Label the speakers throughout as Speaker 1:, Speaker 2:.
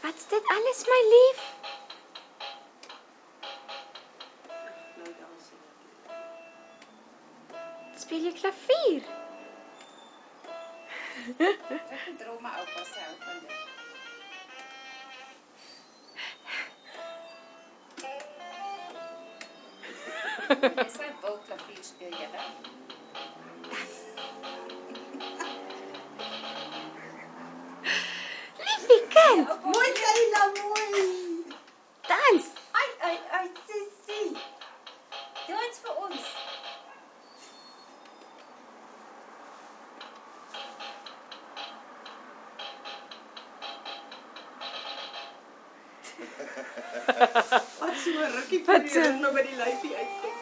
Speaker 1: Wat's dit alles, my lief?
Speaker 2: Nou dans jy natuurlijk.
Speaker 1: Speel jy klavier?
Speaker 3: Ek het droom my oupa se hou van dit. Dis hy wil klavier speel julle.
Speaker 1: Liefie kind,
Speaker 2: Mooi Kayla, mooi.
Speaker 1: dans.
Speaker 2: Ai, Sissie.
Speaker 3: Dans vir ons.
Speaker 2: Wat so 'n rukkie
Speaker 1: Wat
Speaker 2: vir
Speaker 1: so?
Speaker 2: jy nou by die lyfie uitkom.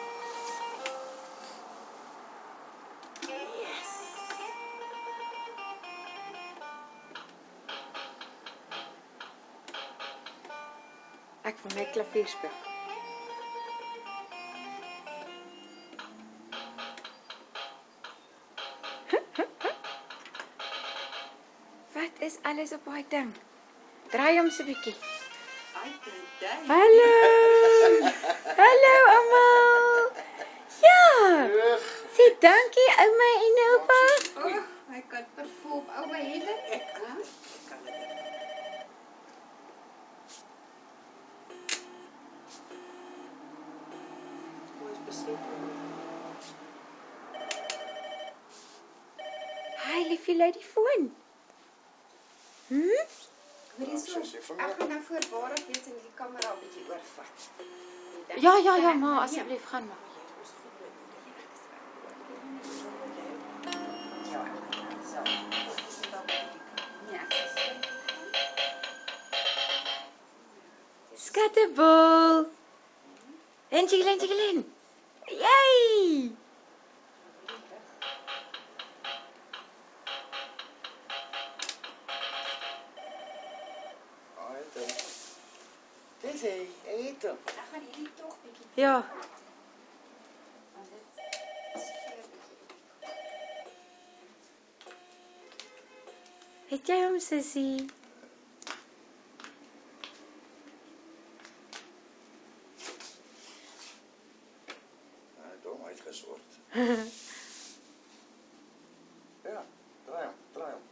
Speaker 1: Ek wil net klavier speel. Wat is alles op daai ding? Draai hom so 'n bietjie.
Speaker 2: Ai, dit.
Speaker 1: Hallo. Hallo almal. Ja. Sê dankie ouma en oupa.
Speaker 3: Oh, hy kan perform. Ouma Helen.
Speaker 2: Ek kan dit. Hoe is besef?
Speaker 1: Hi liefie, lei die foon.
Speaker 3: Hoorie so. Ek gaan nou voorbarig wees en die kamera 'n bietjie oorvat.
Speaker 1: Ja, ma, asseblief gaan maar.
Speaker 3: Ja, so. Ja.
Speaker 1: Skattebol. Enjilin. Yay!
Speaker 4: Dis hy, eet hom.
Speaker 3: Ek gaan hierdie tog bietjie
Speaker 1: Ja,
Speaker 3: want dit skeer bietjie.
Speaker 1: het jy hom sussie?
Speaker 4: Hy het hom uitgesort. Ja, draai hom.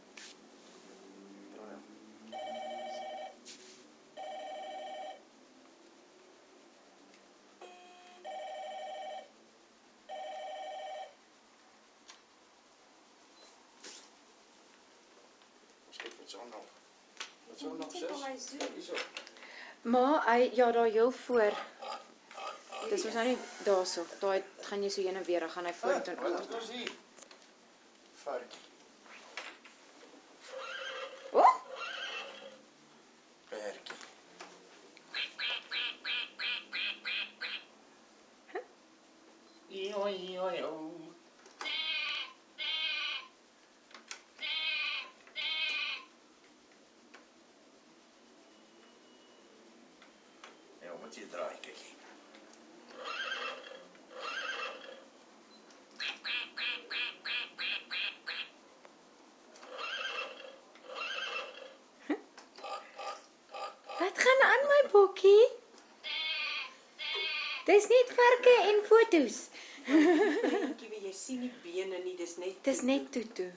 Speaker 4: Wat sou nog sis? Hierso.
Speaker 1: Ma, ja, daar heel voor. Dis ons nou nie daarso. Daai gaan jy so heen en weer, dan gaan hy vorentoe en
Speaker 4: Wat
Speaker 1: agtertoe.
Speaker 4: is hier? Varkie.
Speaker 1: O,
Speaker 4: Perkie. Oi. Ja, moet jy draai, kyk.
Speaker 1: wat gaan aan my bokkie? Dis net varke en fotos.
Speaker 2: Prentjie wie jy sien die bene nie, dis net.
Speaker 1: Dis net tutu.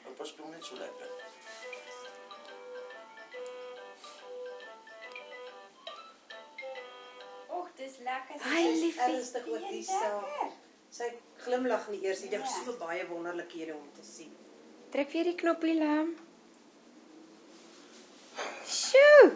Speaker 4: Oupa speel net so lekker.
Speaker 3: Och, dis lekker.
Speaker 1: Hi liefie.
Speaker 2: Ernstig oor die saak. Sy glimlag nie eers, die dag so baie wonderlikhede om te sien.
Speaker 1: Druk weer die knoppie lam. Sjoe.